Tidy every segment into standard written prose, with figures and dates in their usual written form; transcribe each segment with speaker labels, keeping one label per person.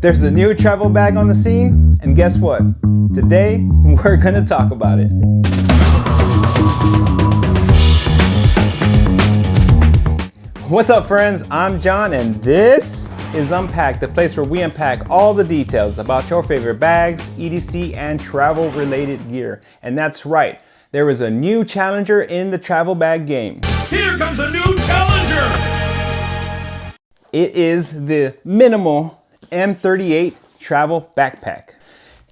Speaker 1: There's a new travel bag on the scene, and guess what? Today, we're gonna talk about it. What's up, friends? I'm John, and this is UnPack'D, the place where we unpack all the details about your favorite bags, EDC, and travel-related gear. And that's right, there is a new challenger in the travel bag game.
Speaker 2: Here comes a new challenger!
Speaker 1: It is the Minimul M38 travel backpack.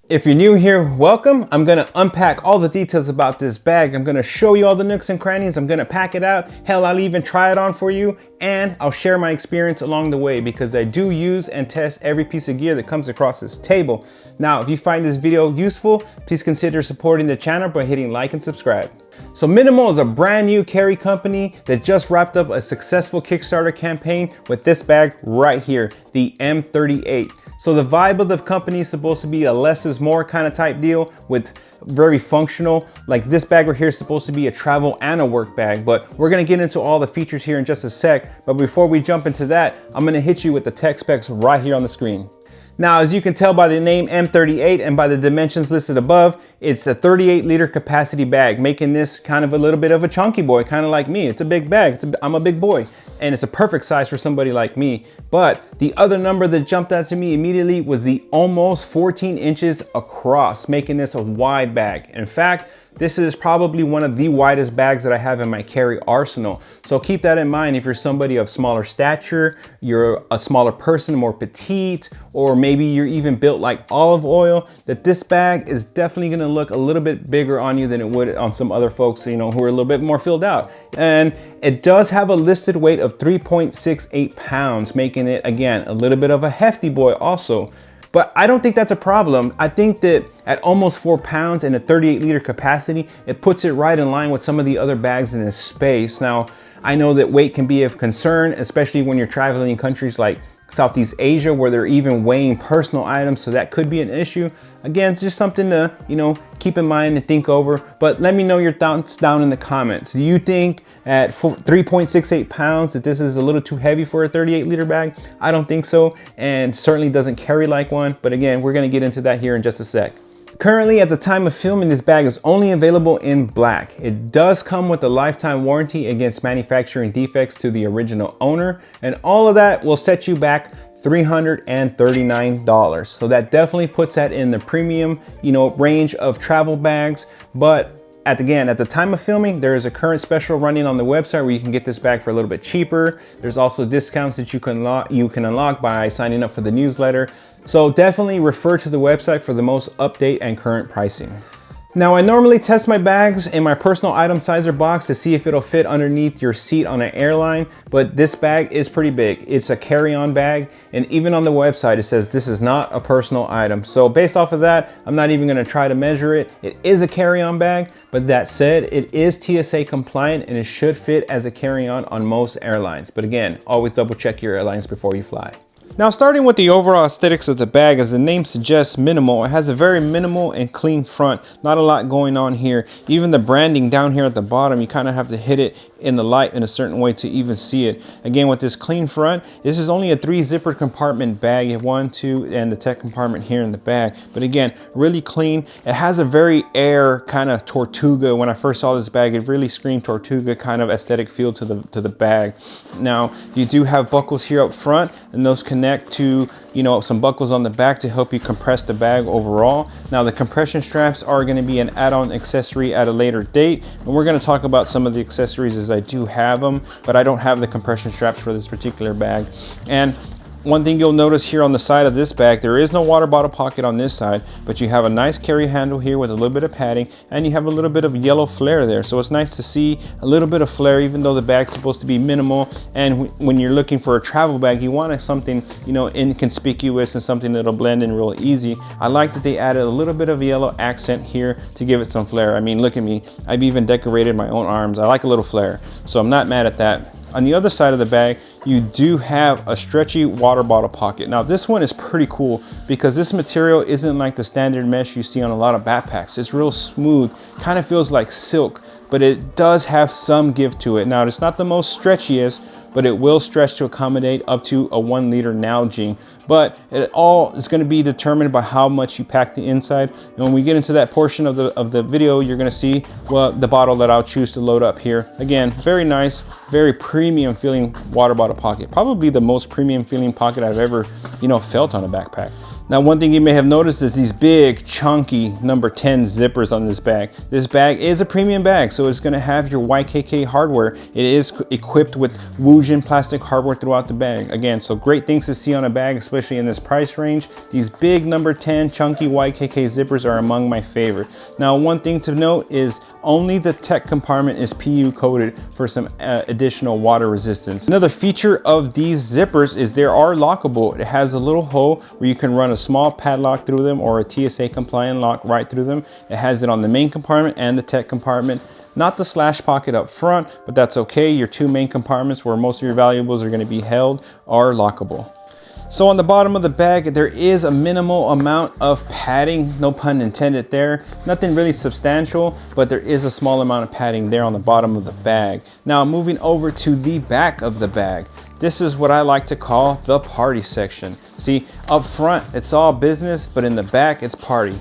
Speaker 1: If you're new here, welcome. I'm gonna unpack all the details about this bag. I'm gonna show you all the nooks and crannies. I'm gonna pack it out. Hell, I'll even try it on for you, and I'll share my experience along the way because I do use and test every piece of gear that comes across this table. Now, if you find this video useful, please consider supporting the channel by hitting like and subscribe. So Minimul is a brand new carry company that just wrapped up a successful Kickstarter campaign with this bag right here, the M38. So the vibe of the company is supposed to be a less is more kind of type deal with very functional. Like this bag right here is supposed to be a travel and a work bag, but we're gonna get into all the features here in just a sec. But before we jump into that, I'm gonna hit you with the tech specs right here on the screen. Now, as you can tell by the name M38 and by the dimensions listed above, it's a 38-liter capacity bag, making this kind of a little bit of a chunky boy, kind of like me. It's a big bag, I'm a big boy, and it's a perfect size for somebody like me. But the other number that jumped out to me immediately was the almost 14 inches across, making this a wide bag. In fact, this is probably one of the widest bags that I have in my carry arsenal. So keep that in mind if you're somebody of smaller stature, you're a smaller person, more petite, or maybe you're even built like olive oil, that this bag is definitely gonna look a little bit bigger on you than it would on some other folks, you know, who are a little bit more filled out. And it does have a listed weight of 3.68 pounds, making it, again, a little bit of a hefty boy also. But I don't think that's a problem. I think that at almost 4 pounds and a 38-liter capacity, it puts it right in line with some of the other bags in this space. Now, I know that weight can be of concern, especially when you're traveling in countries like Southeast Asia, where they're even weighing personal items, so that could be an issue. Again, it's just something to, you know, keep in mind and think over. But let me know your thoughts down in the comments. Do you think at 3.68 pounds that this is a little too heavy for a 38-liter bag? I don't think so, and certainly doesn't carry like one. But again, we're gonna get into that here in just a sec. Currently, at the time of filming, this bag is only available in black. It does come with a lifetime warranty against manufacturing defects to the original owner, and all of that will set you back $339. So that definitely puts that in the premium, you know, range of travel bags. But again, at the time of filming, there is a current special running on the website where you can get this bag for a little bit cheaper. There's also discounts that you can unlock by signing up for the newsletter. So definitely refer to the website for the most update and current pricing. Now, I normally test my bags in my personal item sizer box to see if it'll fit underneath your seat on an airline, but this bag is pretty big. It's a carry-on bag, and even on the website, it says this is not a personal item. So based off of that, I'm not even gonna try to measure it. It is a carry-on bag, but that said, it is TSA compliant and it should fit as a carry-on on most airlines. But again, always double check your airlines before you fly. Now, starting with the overall aesthetics of the bag, as the name suggests, minimal. It has a very minimal and clean front. Not a lot going on here. Even the branding down here at the bottom, you kind of have to hit it in the light in a certain way to even see it. Again, with this clean front, this is only a 3-zipper compartment bag. You have 1, 2, and the tech compartment here in the back. But again, really clean. It has a very air kind of Tortuga. When I first saw this bag, it really screamed Tortuga kind of aesthetic feel to the bag. Now, you do have buckles here up front, and those connect to, you know, some buckles on the back to help you compress the bag overall. Now, the compression straps are going to be an add-on accessory at a later date, and we're going to talk about some of the accessories as I do have them, but I don't have the compression straps for this particular bag. And one thing you'll notice here on the side of this bag, there is no water bottle pocket on this side, but you have a nice carry handle here with a little bit of padding, and you have a little bit of yellow flare there. So it's nice to see a little bit of flare, even though the bag's supposed to be minimal. And when you're looking for a travel bag, you want something, you know, inconspicuous and something that'll blend in real easy. I like that they added a little bit of yellow accent here to give it some flare. I mean, look at me. I've even decorated my own arms. I like a little flare, so I'm not mad at that. On the other side of the bag, you do have a stretchy water bottle pocket. Now, this one is pretty cool because this material isn't like the standard mesh you see on a lot of backpacks. It's real smooth, kind of feels like silk. but it does have some give to it. Now, it's not the most stretchiest, but it will stretch to accommodate up to a 1 liter Nalgene. But it all is going to be determined by how much you pack the inside. And when we get into that portion of the video, you're going to see the bottle that I'll choose to load up here. Again, very nice, very premium feeling water bottle pocket. Probably the most premium feeling pocket I've ever, felt on a backpack. Now, one thing you may have noticed is these big, chunky number 10 zippers on this bag. This bag is a premium bag, so it's gonna have your YKK hardware. It is equipped with Woojin plastic hardware throughout the bag. Again, so great things to see on a bag, especially in this price range. These big number 10 chunky YKK zippers are among my favorite. Now, one thing to note is only the tech compartment is PU coated for some additional water resistance. Another feature of these zippers is they are lockable. It has a little hole where you can run a small padlock through them or a TSA compliant lock right through them. It has it on the main compartment and the tech compartment. Not the slash pocket up front, but that's okay. Your two main compartments where most of your valuables are going to be held are lockable. So on the bottom of the bag, there is a minimal amount of padding, no pun intended there. Nothing really substantial, but there is a small amount of padding there on the bottom of the bag. Now moving over to the back of the bag. This is what I like to call the party section. See, up front, it's all business, but in the back, it's party.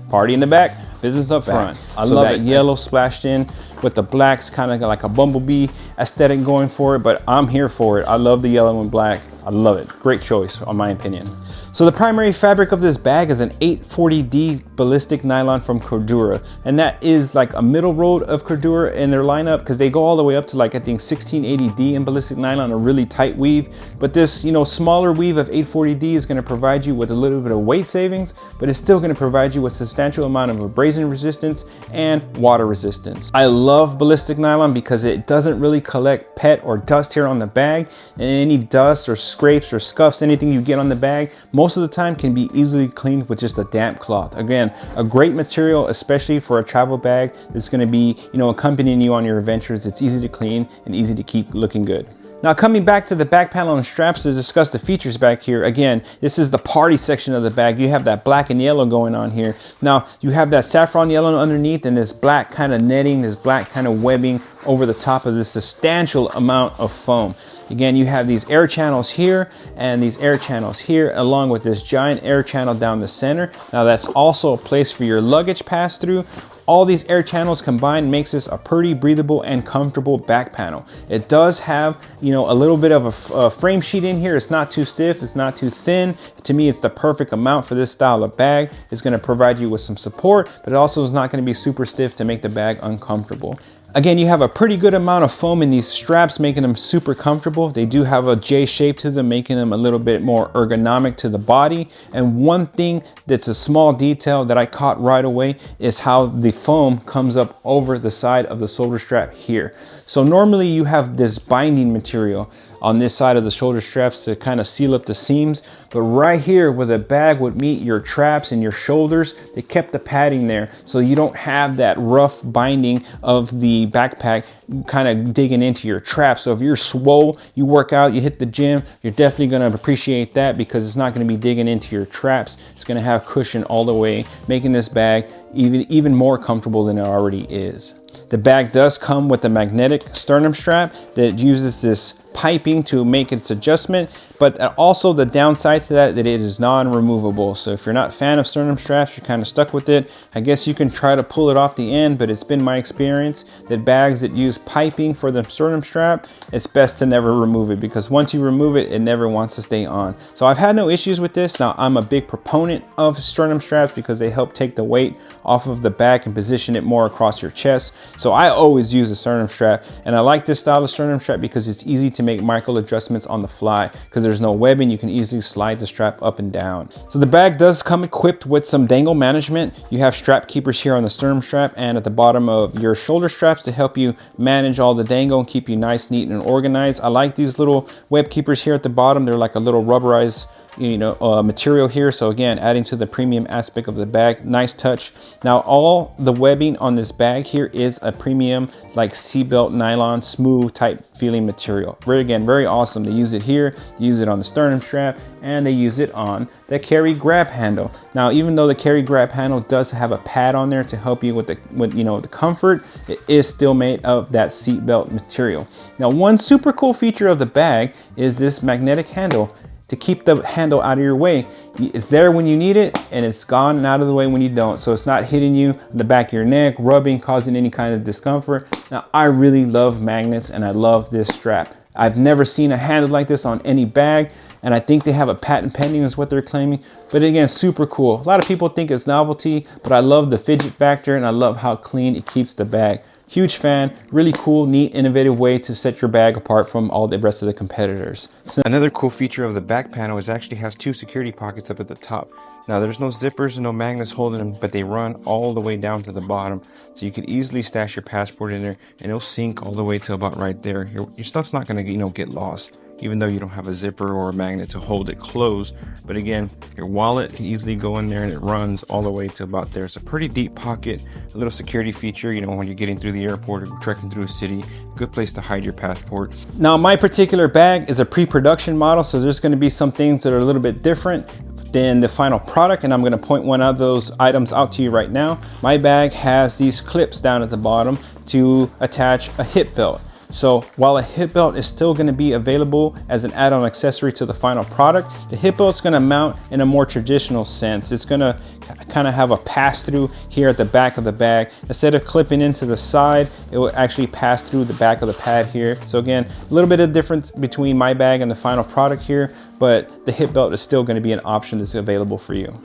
Speaker 1: Party in the back, business up front. I love that yellow splashed in with the blacks, kind of like a bumblebee aesthetic going for it, but I'm here for it. I love the yellow and black. I love it. Great choice, in my opinion. So the primary fabric of this bag is an 840D ballistic nylon from Cordura. And that is like a middle road of Cordura in their lineup, because they go all the way up to like, I think 1680D in ballistic nylon, a really tight weave. But this, smaller weave of 840D is gonna provide you with a little bit of weight savings, but it's still gonna provide you with a substantial amount of abrasion resistance and water resistance. I love ballistic nylon because it doesn't really collect pet or dust here on the bag, and any dust or scrapes or scuffs, anything you get on the bag, most of the time can be easily cleaned with just a damp cloth. Again, a great material, especially for a travel bag that's going to be, accompanying you on your adventures. It's easy to clean and easy to keep looking good. Now coming back to the back panel and straps to discuss the features back here. Again, this is the party section of the bag. You have that black and yellow going on here. Now you have that saffron yellow underneath and this black kind of netting, this black kind of webbing over the top of this substantial amount of foam. Again, you have these air channels here and these air channels here, along with this giant air channel down the center. Now that's also a place for your luggage pass through. All these air channels combined makes this a pretty breathable and comfortable back panel. It does have, a little bit of a frame sheet in here. It's not too stiff, it's not too thin. To me, it's the perfect amount for this style of bag. It's gonna provide you with some support, but it also is not gonna be super stiff to make the bag uncomfortable. Again, you have a pretty good amount of foam in these straps, making them super comfortable. They do have a J shape to them, making them a little bit more ergonomic to the body. And one thing that's a small detail that I caught right away is how the foam comes up over the side of the shoulder strap here. So normally you have this binding material on this side of the shoulder straps to kind of seal up the seams, but right here where the bag would meet your traps and your shoulders, they kept the padding there so you don't have that rough binding of the backpack kind of digging into your traps. So if you're swole, you work out, you hit the gym, you're definitely going to appreciate that, because it's not going to be digging into your traps. It's going to have cushion all the way, making this bag even more comfortable than it already is. The bag does come with a magnetic sternum strap that uses this piping to make its adjustment, but also the downside to that it is non-removable. So if you're not a fan of sternum straps, you're kind of stuck with it. I guess you can try to pull it off the end, but it's been my experience that bags that use piping for the sternum strap, it's best to never remove it, because once you remove it, it never wants to stay on. So I've had no issues with this. Now I'm a big proponent of sternum straps because they help take the weight off of the back and position it more across your chest. So I always use a sternum strap, and I like this style of sternum strap because it's easy to make micro adjustments on the fly, because there's no webbing. You can easily slide the strap up and down. So the bag does come equipped with some dangle management. You have strap keepers here on the sternum strap and at the bottom of your shoulder straps to help you manage all the dangle and keep you nice, neat, and organized. I like these little web keepers here at the bottom. They're like a little rubberized material here. So again, adding to the premium aspect of the bag. Nice touch. Now all the webbing on this bag here is a premium like seatbelt nylon smooth type feeling material. Very awesome. They use it here, they use it on the sternum strap, and they use it on the carry grab handle. Now even though the carry grab handle does have a pad on there to help you with the comfort, it is still made of that seatbelt material. Now one super cool feature of the bag is this magnetic handle to keep the handle out of your way. It's there when you need it, and it's gone and out of the way when you don't. So it's not hitting you in the back of your neck, rubbing, causing any kind of discomfort. Now, I really love magnets, and I love this strap. I've never seen a handle like this on any bag, and I think they have a patent pending is what they're claiming. But again, super cool. A lot of people think it's novelty, but I love the fidget factor, and I love how clean it keeps the bag. Huge fan, really cool, neat, innovative way to set your bag apart from all the rest of the competitors. So another cool feature of the back panel is actually has two security pockets up at the top. Now there's no zippers and no magnets holding them, but they run all the way down to the bottom. So you could easily stash your passport in there and it'll sink all the way to about right there. Your stuff's not gonna, get lost, even though you don't have a zipper or a magnet to hold it closed. But again, your wallet can easily go in there and it runs all the way to about there. It's a pretty deep pocket, a little security feature, when you're getting through the airport or trekking through a city, good place to hide your passport. Now, my particular bag is a pre-production model, so there's gonna be some things that are a little bit different than the final product, and I'm going to point one of those items out to you right now. My bag has these clips down at the bottom to attach a hip belt. So while a hip belt is still going to be available as an add-on accessory to the final product, the hip belt is going to mount in a more traditional sense. It's going to kind of have a pass-through here at the back of the bag. Instead of clipping into the side, it will actually pass through the back of the pad here. So again, a little bit of difference between my bag and the final product here, but the hip belt is still going to be an option that's available for you.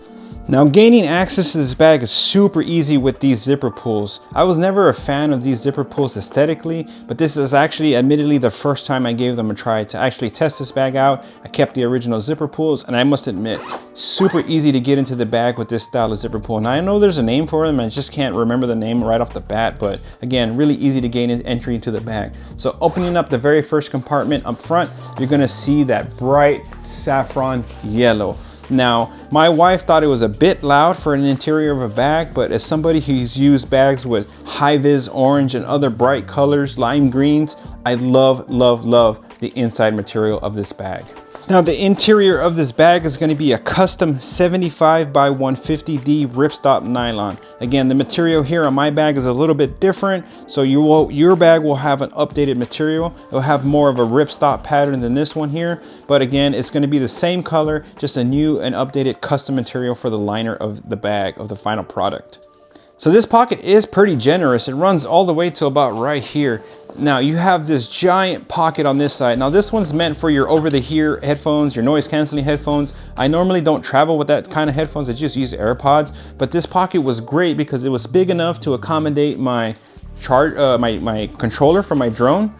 Speaker 1: Now, gaining access to this bag is super easy with these zipper pulls. I was never a fan of these zipper pulls aesthetically, but this is actually admittedly the first time I gave them a try to actually test this bag out. I kept the original zipper pulls, and I must admit, super easy to get into the bag with this style of zipper pull. Now, I know there's a name for them, I just can't remember the name right off the bat, but again, really easy to gain entry into the bag. So opening up the very first compartment up front, you're gonna see that bright saffron yellow. Now, my wife thought it was a bit loud for an interior of a bag, but as somebody who's used bags with high-vis orange and other bright colors, lime greens, I love the inside material of this bag. Now, the interior of this bag is going to be a custom 75 by 150D ripstop nylon. Again, the material here on my bag is a little bit different, so your bag will have an updated material. It'll have more of a ripstop pattern than this one here, but again, it's going to be the same color, just a new and updated custom material for the liner of the bag of the final product. So this pocket is pretty generous. It runs all the way to about right here. Now you have this giant pocket on this side. Now this one's meant for your over-the-ear headphones, your noise canceling headphones. I normally don't travel with that kind of headphones. I just use AirPods, but this pocket was great because it was big enough to accommodate my my controller for my drone.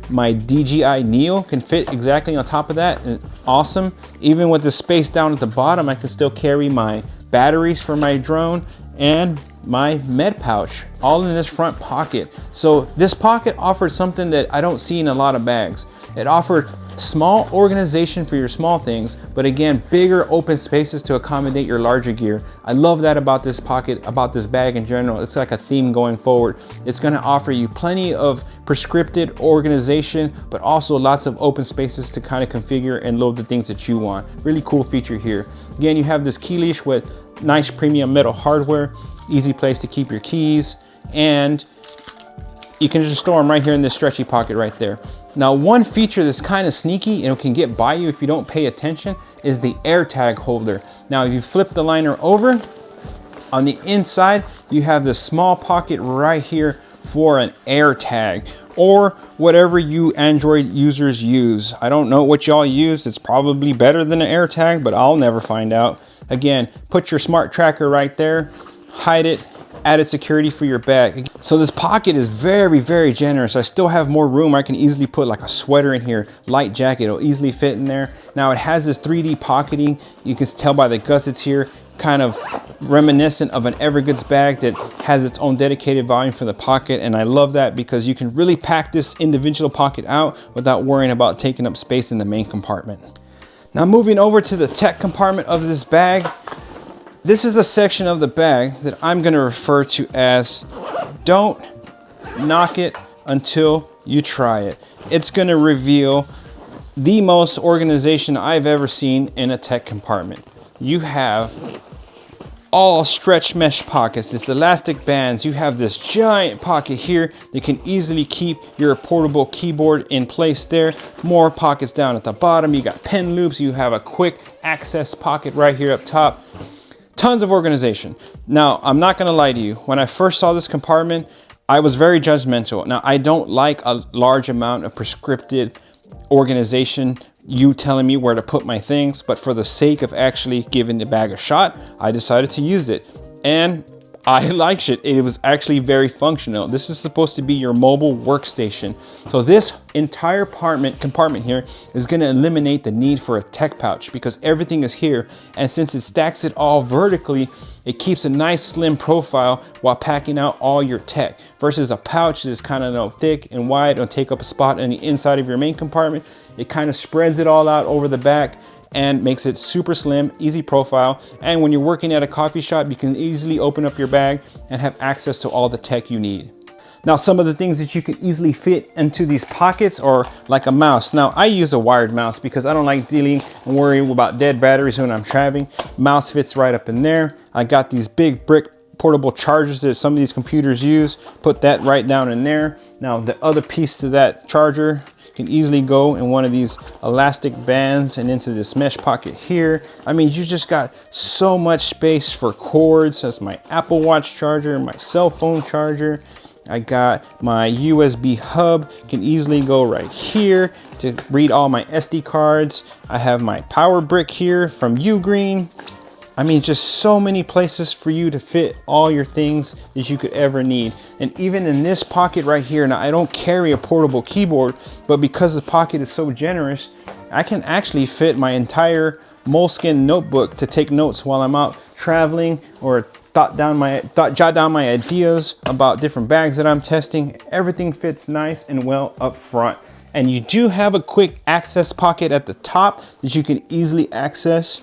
Speaker 1: My DJI Neo can fit exactly on top of that, and it's awesome. Even with the space down at the bottom, I can still carry my batteries for my drone and my med pouch all in this front pocket. So this pocket offered something that I don't see in a lot of bags. It offered small organization for your small things, but again, bigger open spaces to accommodate your larger gear. I love that about this pocket, about this bag in general. It's like a theme going forward. It's going to offer you plenty of prescripted organization, but also lots of open spaces to kind of configure and load the things that you want. Really cool feature here. Again, you have this key leash with nice premium metal hardware, easy place to keep your keys, and you can just store them right here in this stretchy pocket right there. Now, one feature that's kind of sneaky and it can get by you if you don't pay attention is the AirTag holder. Now, if you flip the liner over, on the inside, you have this small pocket right here for an AirTag or whatever you Android users use. I don't know what y'all use. It's probably better than an AirTag, but I'll never find out. Again, put your smart tracker right there, hide it, added security for your bag. So this pocket is very, very generous. I still have more room. I can easily put like a sweater in here, light jacket, it'll easily fit in there. Now it has this 3D pocketing. You can tell by the gussets here, kind of reminiscent of an Evergoods bag that has its own dedicated volume for the pocket. And I love that because you can really pack this individual pocket out without worrying about taking up space in the main compartment. Now moving over to the tech compartment of this bag, this is a section of the bag that I'm going to refer to as don't knock it until you try it. It's going to reveal the most organization I've ever seen in a tech compartment. You have all stretch mesh pockets, this elastic bands. You have this giant pocket here that can easily keep your portable keyboard in place there. More pockets down at the bottom. You got pen loops. You have a quick access pocket right here up top. Tons of organization. Now, I'm not gonna lie to you. When I first saw this compartment, I was very judgmental. Now, I don't like a large amount of prescripted organization, you telling me where to put my things, but for the sake of actually giving the bag a shot, I decided to use it. And I liked it. It was actually very functional. This is supposed to be your mobile workstation. So this entire compartment here is going to eliminate the need for a tech pouch because everything is here. And since it stacks it all vertically, it keeps a nice slim profile while packing out all your tech versus a pouch that is kind of thick and wide and take up a spot on the inside of your main compartment. It kind of spreads it all out over the back and makes it super slim, easy profile. And when you're working at a coffee shop, you can easily open up your bag and have access to all the tech you need. Now, some of the things that you can easily fit into these pockets are like a mouse. Now, I use a wired mouse because I don't like dealing and worrying about dead batteries when I'm traveling. Mouse fits right up in there. I got these big brick portable chargers that some of these computers use. Put that right down in there. Now, the other piece to that charger can easily go in one of these elastic bands and into this mesh pocket here. I mean, you just got so much space for cords. That's my Apple Watch charger, my cell phone charger. I got my USB hub, can easily go right here to read all my SD cards. I have my power brick here from Ugreen. I mean, just so many places for you to fit all your things that you could ever need. And even in this pocket right here, now I don't carry a portable keyboard, but because the pocket is so generous, I can actually fit my entire Moleskine notebook to take notes while I'm out traveling or jot down my ideas about different bags that I'm testing. Everything fits nice and well up front. And you do have a quick access pocket at the top that you can easily access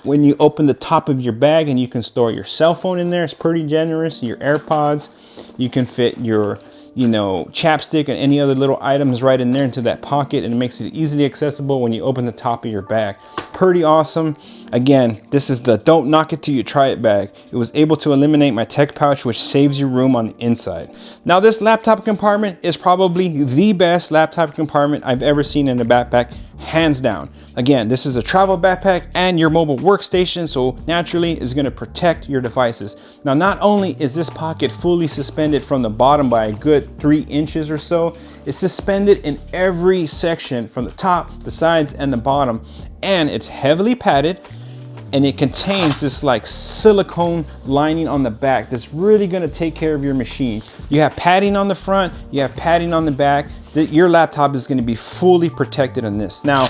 Speaker 1: when you open the top of your bag, and you can store your cell phone in there. It's pretty generous. Your AirPods, you can fit your, chapstick and any other little items right in there into that pocket, and it makes it easily accessible when you open the top of your bag. Pretty awesome. Again, this is the don't knock it till you try it bag. It was able to eliminate my tech pouch, which saves you room on the inside. Now, this laptop compartment is probably the best laptop compartment I've ever seen in a backpack, hands down. Again, this is a travel backpack and your mobile workstation, so naturally it's going to protect your devices. Now, not only is this pocket fully suspended from the bottom by a good 3 inches or so, it's suspended in every section from the top, the sides, and the bottom, and it's heavily padded, and it contains this like silicone lining on the back that's really going to take care of your machine. You have padding on the front, you have padding on the back. Your laptop is going to be fully protected on this. Now,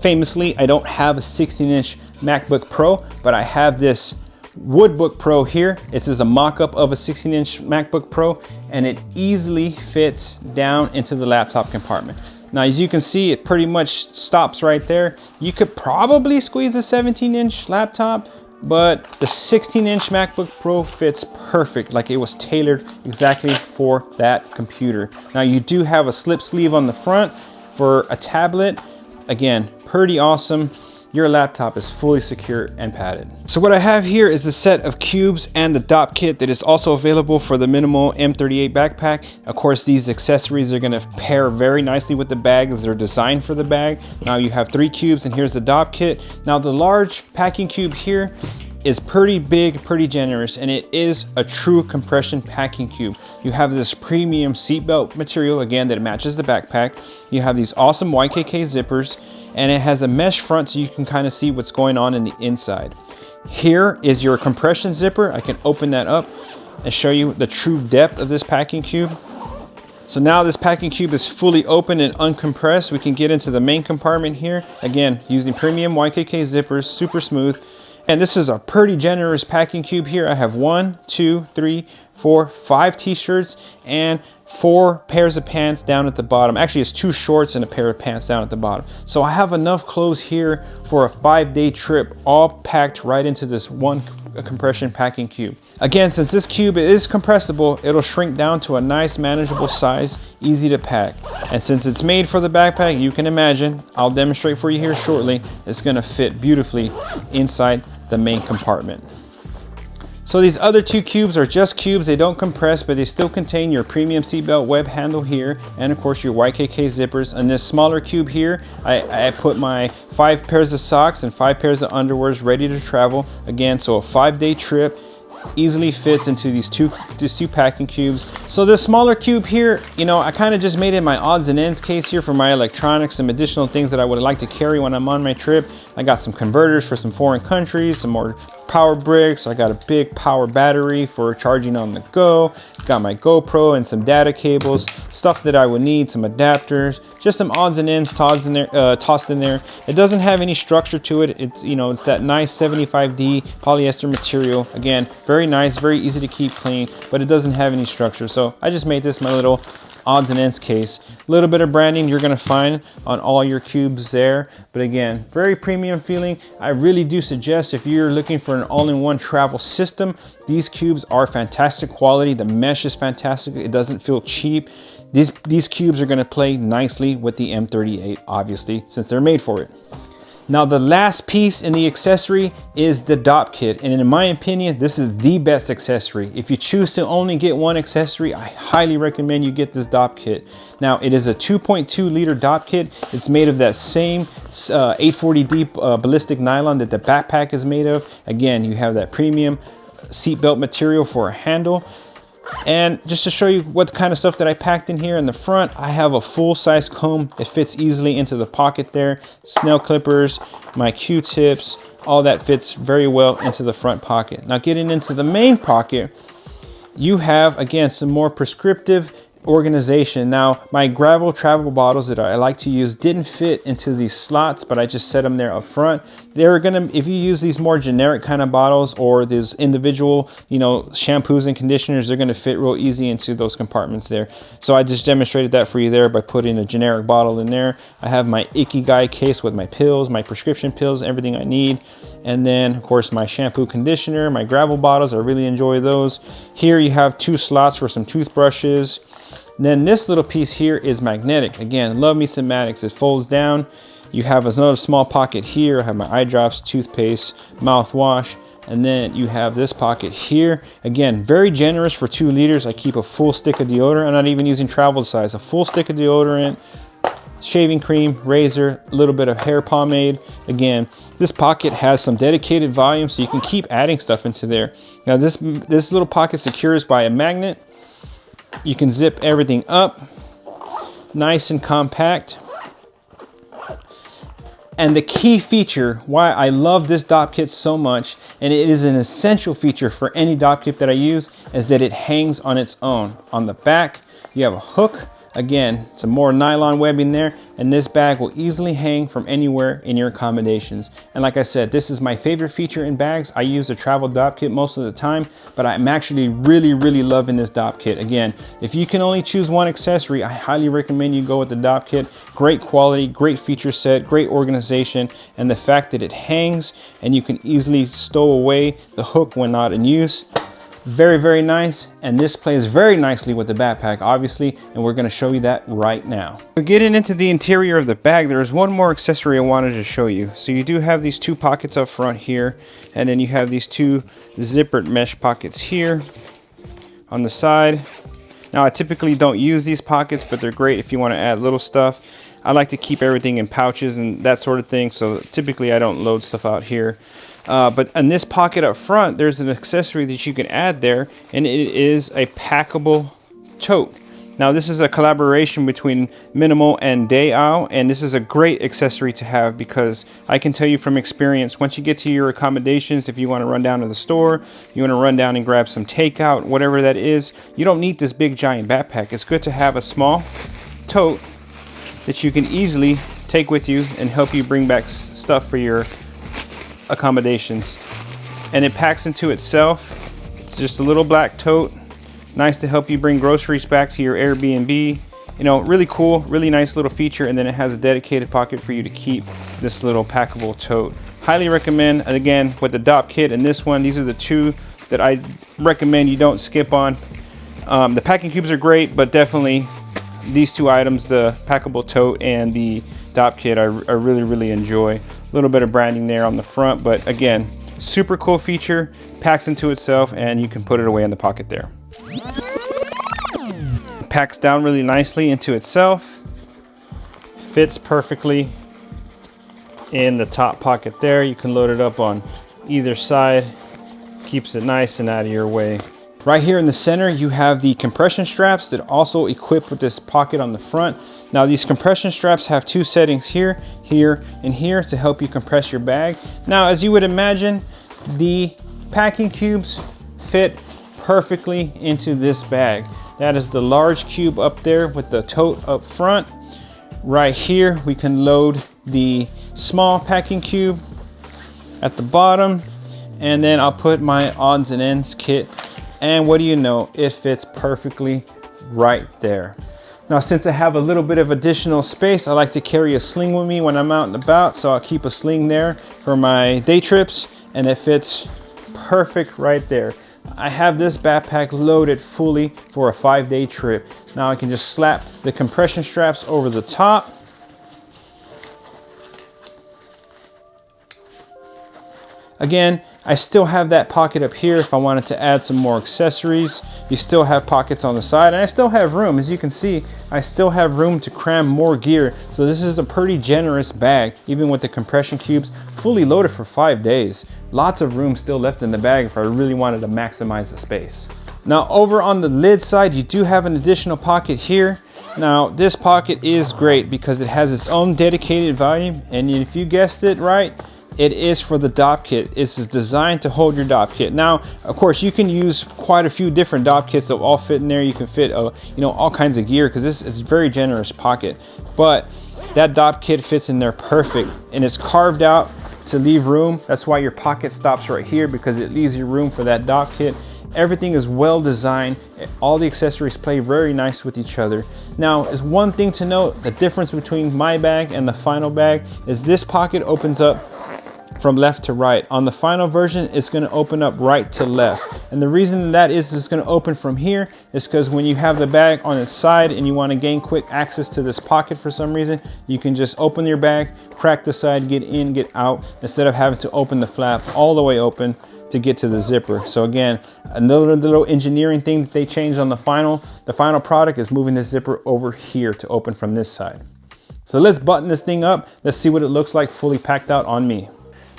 Speaker 1: famously, I don't have a 16-inch MacBook Pro, but I have this Woodbook Pro here. This is a mock-up of a 16-inch MacBook Pro, and it easily fits down into the laptop compartment. Now, as you can see, it pretty much stops right there. You could probably squeeze a 17-inch laptop, but the 16-inch MacBook Pro fits perfect, like it was tailored exactly for that computer. Now, you do have a slip sleeve on the front for a tablet. Again, pretty awesome. Your laptop is fully secure and padded. So what I have here is the set of cubes and the Dopp kit that is also available for the Minimul M38 backpack. Of course, these accessories are gonna pair very nicely with the bag as they're designed for the bag. Now you have 3 cubes, and here's the Dopp kit. Now the large packing cube here is pretty big, pretty generous, and it is a true compression packing cube. You have this premium seatbelt material, again, that matches the backpack. You have these awesome YKK zippers, and it has a mesh front so you can kind of see what's going on in the inside. Here is your compression zipper. I can open that up and show you the true depth of this packing cube. So now this packing cube is fully open and uncompressed. We can get into the main compartment here. Again, using premium YKK zippers, super smooth. And this is a pretty generous packing cube here. I have 1, 2, 3, for 5 t-shirts and 4 pairs of pants down at the bottom. Actually, it's 2 shorts and a pair of pants down at the bottom. So I have enough clothes here for a 5-day trip, all packed right into this one compression packing cube. Again, since this cube is compressible, it'll shrink down to a nice manageable size, easy to pack. And since it's made for the backpack, you can imagine, I'll demonstrate for you here shortly, it's gonna fit beautifully inside the main compartment. So these other 2 cubes are just cubes. They don't compress, but they still contain your premium seatbelt web handle here, and of course your YKK zippers. And this smaller cube here, I put my 5 pairs of socks and 5 pairs of underwears ready to travel. Again, so a 5-day trip easily fits into these two packing cubes. So this smaller cube here, you know, I kind of just made it my odds and ends case here for my electronics, some additional things that I would like to carry when I'm on my trip. I got some converters for some foreign countries, some more power bricks. I got a big power battery for charging on the go. Got my GoPro and some data cables, stuff that I would need, some adapters, just some odds and ends tossed in there. It doesn't have any structure to it. It's, you know, it's that nice 75D polyester material. Again, very nice, very easy to keep clean, but it doesn't have any structure. So I just made this my little odds and ends case. A little bit of branding you're gonna find on all your cubes there, but again, very premium feeling. I really do suggest, if you're looking for an all-in-one travel system, these cubes are fantastic quality. The mesh is fantastic. It doesn't feel cheap. These cubes are gonna play nicely with the M38, obviously, since they're made for it. Now the last piece in the accessory is the Dopp kit, and in my opinion, this is the best accessory. If you choose to only get one accessory, I highly recommend you get this Dopp kit. Now it is a 2.2 liter Dopp kit. It's made of that same 840D ballistic nylon that the backpack is made of. Again, you have that premium seatbelt material for a handle. And just to show you what kind of stuff that I packed in here in the front, I have a full-size comb. It fits easily into the pocket there. Snail clippers, my Q-tips, all that fits very well into the front pocket. Now getting into the main pocket, you have, again, some more prescriptive organization. Now my gravel travel bottles that I like to use didn't fit into these slots, but I just set them there up front. They're gonna, if you use these more generic kind of bottles or these individual, you know, shampoos and conditioners, they're gonna fit real easy into those compartments there. So I just demonstrated that for you there by putting a generic bottle in there. I have my Ikigai case with my pills, my prescription pills, everything I need. And then of course my shampoo, conditioner, my gravel bottles, I really enjoy those. Here you have 2 slots for some toothbrushes. And then this little piece here is magnetic. Again, love me some Maddox. It folds down. You have another small pocket here. I have my eye drops, toothpaste, mouthwash, and then you have this pocket here. Again, very generous for 2 liters. I keep a full stick of deodorant. I'm not even using travel size. A full stick of deodorant, shaving cream, razor, a little bit of hair pomade. Again, this pocket has some dedicated volume, so you can keep adding stuff into there. Now this little pocket secures by a magnet. You can zip everything up, nice and compact. And the key feature, why I love this Dopp kit so much, and it is an essential feature for any Dopp kit that I use, is that it hangs on its own. On the back, you have a hook. Again, some more nylon webbing there, and this bag will easily hang from anywhere in your accommodations. And like I said, this is my favorite feature in bags. I use a travel Dopp kit most of the time, but I'm actually really loving this Dopp kit. Again, if you can only choose one accessory, I highly recommend you go with the Dopp kit. Great quality, great feature set, great organization, and the fact that it hangs and you can easily stow away the hook when not in use. Very nice, and this plays very nicely with the backpack, obviously, and we're going to show you that right now. So getting into the interior of the bag, there's one more accessory I wanted to show you. So you do have these 2 pockets up front here, and then you have these 2 zippered mesh pockets here on the side. Now I typically don't use these pockets, but they're great if you want to add little stuff. I like to keep everything in pouches and that sort of thing, so typically I don't load stuff out here. But in this pocket up front, there's an accessory that you can add there, and it is a packable tote. Now this is a collaboration between Minimul and Dopp, and this is a great accessory to have because I can tell you from experience, once you get to your accommodations, if you want to run down to the store, you want to run down and grab some takeout, whatever that is, you don't need this big giant backpack. It's good to have a small tote that you can easily take with you and help you bring back stuff for your accommodations. And it packs into itself. It's just a little black tote Nice to help you bring groceries back to your Airbnb. You know, really cool, really nice little feature. And then it has a dedicated pocket for you to keep this little packable tote. Highly recommend. And again, with the Dopp kit and this one, these are the two that I recommend you don't skip on. The packing cubes are great, but definitely these two items, the packable tote and the Dopp kit, I really enjoy. A little bit of branding there on the front, but again, super cool feature, packs into itself, and you can put it away in the pocket there. Packs down really nicely into itself, fits perfectly in the top pocket there. You can load it up on either side, keeps it nice and out of your way. Right here in the center, you have the compression straps that also equip with this pocket on the front. Now these compression straps have two settings here, here, and here to help you compress your bag. Now, as you would imagine, the packing cubes fit perfectly into this bag. That is the large cube up there with the tote up front. Right here, we can load the small packing cube at the bottom, and then I'll put my odds and ends kit. And what do you know, it fits perfectly right there. Now, since I have a little bit of additional space, I like to carry a sling with me when I'm out and about. So I'll keep a sling there for my day trips, and it fits perfect right there. I have this backpack loaded fully for a 5-day trip. Now I can just slap the compression straps over the top. Again, I still have that pocket up here if I wanted to add some more accessories. You still have pockets on the side, and I still have room. As you can see, I still have room to cram more gear. So this is a pretty generous bag, even with the compression cubes, fully loaded for 5 days. Lots of room still left in the bag if I really wanted to maximize the space. Now over on the lid side, you do have an additional pocket here. Now this pocket is great because it has its own dedicated volume, and if you guessed it right, it is for the Dopp kit. This is designed to hold your Dopp kit. Now, of course, you can use quite a few different Dopp kits that will all fit in there. You can fit, you know, all kinds of gear because this is a very generous pocket. But that Dopp kit fits in there perfect, and it's carved out to leave room. That's why your pocket stops right here, because it leaves you room for that Dopp kit. Everything is well designed. All the accessories play very nice with each other. Now, is one thing to note, the difference between my bag and the final bag is this pocket opens up from left to right. On the final version, it's going to open up right to left. And the reason that is it's going to open from here is because when you have the bag on its side and you want to gain quick access to this pocket for some reason, you can just open your bag, crack the side, get in, get out, instead of having to open the flap all the way open to get to the zipper. So again, another little engineering thing that they changed on the final product is moving the zipper over here to open from this side. So let's button this thing up. Let's see what it looks like fully packed out on me.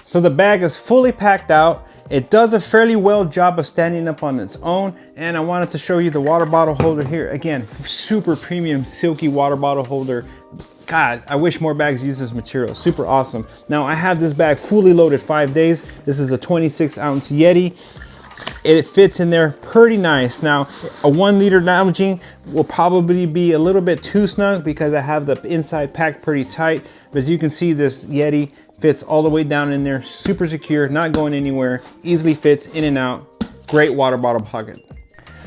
Speaker 1: So the bag is fully packed out. It does a fairly well job of standing up on its own. And I wanted to show you the water bottle holder here. Again, super premium silky water bottle holder. God, I wish more bags use this material. Super awesome. Now I have this bag fully loaded 5 days. This is a 26-ounce Yeti. It fits in there pretty nice. Now, a 1 liter Nalgene will probably be a little bit too snug because I have the inside packed pretty tight. But as you can see, this Yeti fits all the way down in there, super secure, not going anywhere, easily fits in and out. Great water bottle pocket.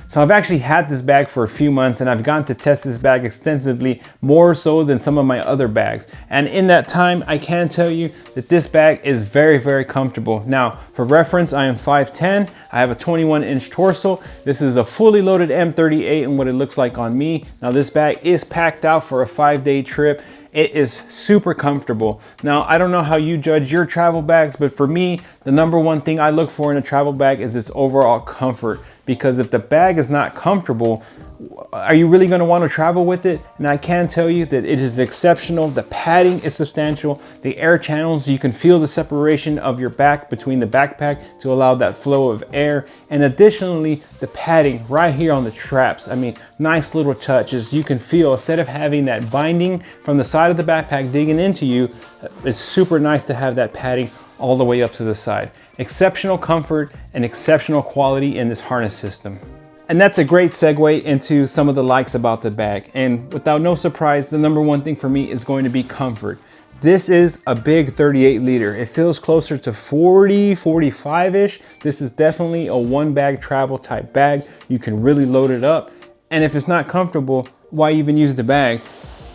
Speaker 1: So I've actually had this bag for a few months, and I've gotten to test this bag extensively, more so than some of my other bags. And in that time, I can tell you that this bag is very, very comfortable. Now, for reference, I am 5'10". I have a 21-inch torso. This is a fully loaded M38 and what it looks like on me. Now, this bag is packed out for a 5-day trip. It is super comfortable. Now, I don't know how you judge your travel bags, but for me, the number one thing I look for in a travel bag is its overall comfort. Because if the bag is not comfortable, are you really gonna want to travel with it? And I can tell you that it is exceptional. The padding is substantial. The air channels, you can feel the separation of your back between the backpack to allow that flow of air. And additionally, the padding right here on the straps. I mean, nice little touches. You can feel, instead of having that binding from the side of the backpack digging into you, it's super nice to have that padding all the way up to the side. Exceptional comfort and exceptional quality in this harness system. And that's a great segue into some of the likes about the bag. And without no surprise, the number one thing for me is going to be comfort. This is a big 38 liter. It feels closer to 40, 45-ish. This is definitely a one bag travel type bag. You can really load it up. And if it's not comfortable, why even use the bag?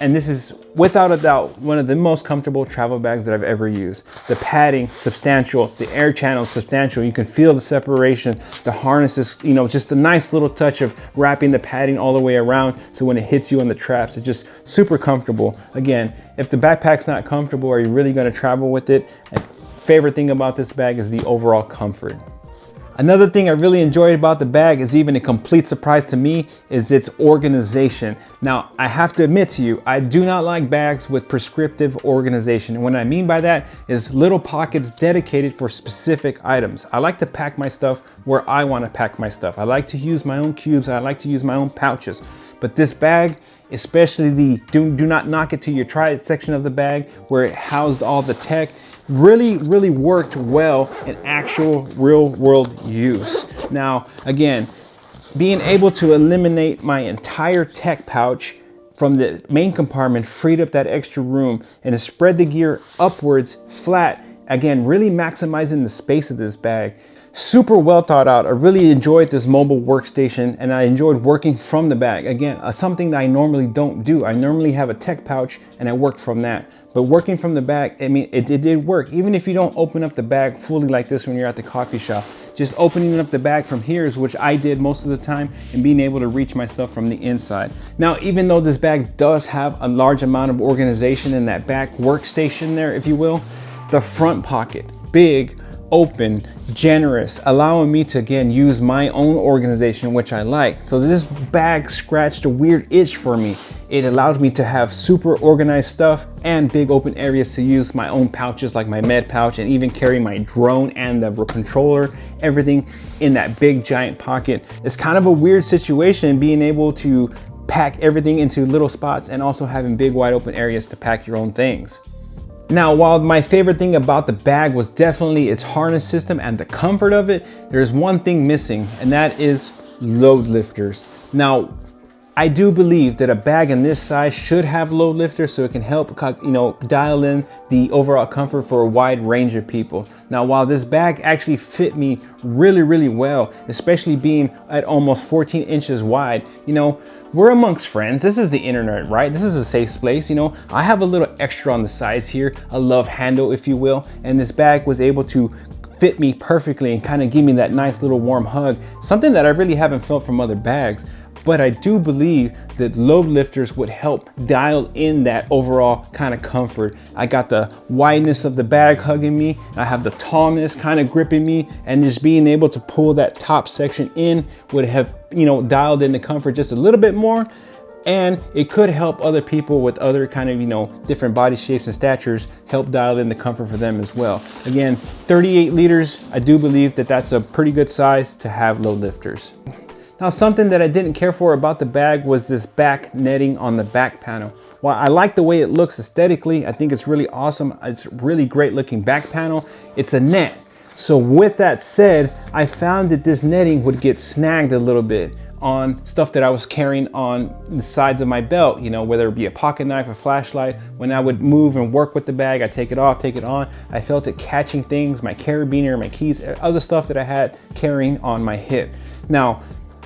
Speaker 1: And this is without a doubt one of the most comfortable travel bags that I've ever used. The padding, substantial. The air channel, substantial. You can feel the separation. The harness is, you know, just a nice little touch of wrapping the padding all the way around. So when it hits you on the traps, it's just super comfortable. Again, if the backpack's not comfortable, are you really gonna travel with it? And favorite thing about this bag is the overall comfort. Another thing I really enjoyed about the bag is even a complete surprise to me is its organization. Now, I have to admit to you, I do not like bags with prescriptive organization. And what I mean by that is little pockets dedicated for specific items. I like to pack my stuff where I want to pack my stuff. I like to use my own cubes. I like to use my own pouches. But this bag, especially the do not knock it till you try it section of the bag where it housed all the tech, really worked well in actual real world use. Now, again, being able to eliminate my entire tech pouch from the main compartment freed up that extra room and to spread the gear upwards flat, again, really maximizing the space of this bag. Super well thought out. I really enjoyed this mobile workstation and I enjoyed working from the bag. Again, something that I normally don't do. I normally have a tech pouch and I work from that. But working from the bag, I mean, it did work. Even if you don't open up the bag fully like this when you're at the coffee shop, just opening up the bag from here is which I did most of the time and being able to reach my stuff from the inside. Now, even though this bag does have a large amount of organization in that back workstation there, if you will, the front pocket, big, open, generous, allowing me to again use my own organization, which I like. So this bag scratched a weird itch for me. It allowed me to have super organized stuff and big open areas to use my own pouches like my med pouch and even carry my drone and the controller, everything in that big giant pocket. It's kind of a weird situation being able to pack everything into little spots and also having big wide open areas to pack your own things. Now, while my favorite thing about the bag was definitely its harness system and the comfort of it, there's one thing missing, and that is load lifters. Now, I do believe that a bag in this size should have load lifters so it can help, you know, dial in the overall comfort for a wide range of people. Now, while this bag actually fit me really well, especially being at almost 14 inches wide, you know, we're amongst friends. This is the internet, right? This is a safe place. You know, I have a little extra on the sides here, a love handle, if you will, and this bag was able to fit me perfectly and kind of give me that nice little warm hug, something that I really haven't felt from other bags. But I do believe that load lifters would help dial in that overall kind of comfort. I got the wideness of the bag hugging me. I have the tallness kind of gripping me, and just being able to pull that top section in would have, you know, dialed in the comfort just a little bit more. And it could help other people with other kind of, you know, different body shapes and statures, help dial in the comfort for them as well. Again, 38 liters, I do believe that that's a pretty good size to have load lifters. Now, something that I didn't care for about the bag was this back netting on the back panel. While I like the way it looks aesthetically, I think it's really awesome. It's really great looking back panel. It's a net. So with that said, I found that this netting would get snagged a little bit on stuff that I was carrying on the sides of my belt, you know, whether it be a pocket knife, a flashlight. When I would move and work with the bag, I take it off, take it on. I felt it catching things, my carabiner, my keys, other stuff that I had carrying on my hip. Now,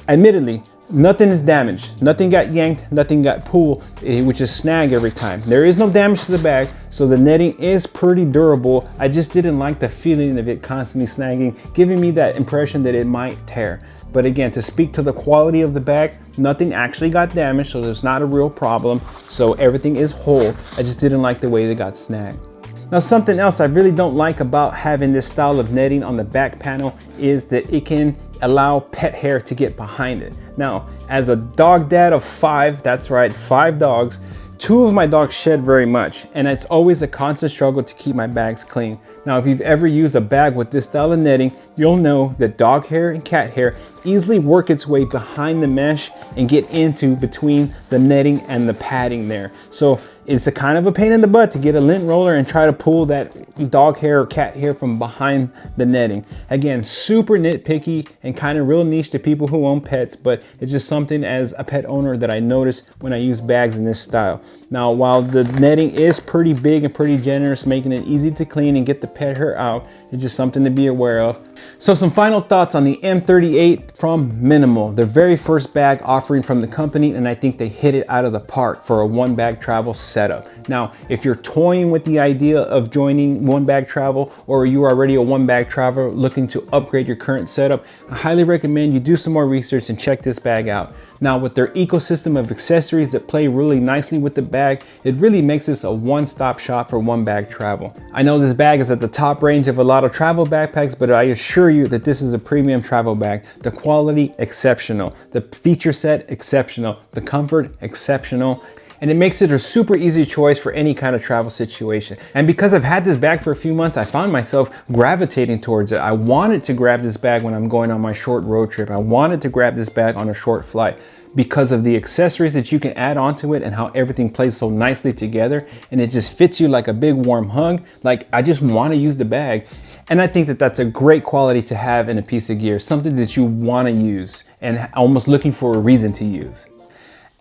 Speaker 1: admittedly, nothing is damaged. Nothing got yanked, nothing got pulled, which is snag every time. There is no damage to the bag, so the netting is pretty durable. I just didn't like the feeling of it constantly snagging, giving me that impression that it might tear. But again, to speak to the quality of the bag, nothing actually got damaged, so there's not a real problem. So everything is whole. I just didn't like the way they got snagged. Now, something else I really don't like about having this style of netting on the back panel is that it can allow pet hair to get behind it. Now, as a dog dad of 5, that's right, 5 dogs, 2 of my dogs shed very much, and it's always a constant struggle to keep my bags clean. Now, if you've ever used a bag with this style of netting, you'll know that dog hair and cat hair easily work its way behind the mesh and get into between the netting and the padding there. So it's a kind of a pain in the butt to get a lint roller and try to pull that dog hair or cat hair from behind the netting. Again, super nitpicky and kind of real niche to people who own pets, but it's just something as a pet owner that I notice when I use bags in this style. Now, while the netting is pretty big and pretty generous, making it easy to clean and get the pet hair out, it's just something to be aware of. So some final thoughts on the M38 from Minimal, their very first bag offering from the company, and I think they hit it out of the park for a one bag travel setup. Now, if you're toying with the idea of joining one bag travel, or you're already a one bag traveler looking to upgrade your current setup, I highly recommend you do some more research and check this bag out. Now, with their ecosystem of accessories that play really nicely with the bag, it really makes this a one-stop shop for one bag travel. I know this bag is at the top range of a lot of travel backpacks, but I assure you that this is a premium travel bag. The quality, exceptional. The feature set, exceptional. The comfort, exceptional. And it makes it a super easy choice for any kind of travel situation. And because I've had this bag for a few months, I found myself gravitating towards it. I wanted to grab this bag when I'm going on my short road trip. I wanted to grab this bag on a short flight because of the accessories that you can add onto it and how everything plays so nicely together. And it just fits you like a big warm hug. Like, I just want to use the bag. And I think that that's a great quality to have in a piece of gear, something that you want to use and almost looking for a reason to use.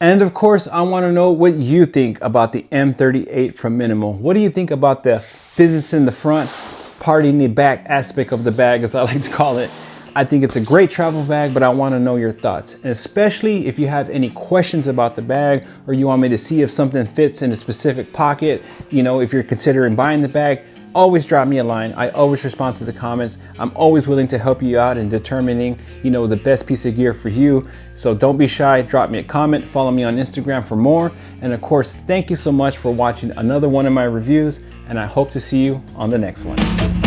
Speaker 1: And of course, I want to know what you think about the M38 from Minimul. What do you think about the business in the front, party in the back aspect of the bag, as I like to call it? I think it's a great travel bag, but I want to know your thoughts. And especially if you have any questions about the bag, or you want me to see if something fits in a specific pocket, you know, if you're considering buying the bag, always drop me a line. I always respond to the comments. I'm always willing to help you out in determining, you know, the best piece of gear for you. So don't be shy, drop me a comment, follow me on Instagram for more. And of course, thank you so much for watching another one of my reviews, and I hope to see you on the next one.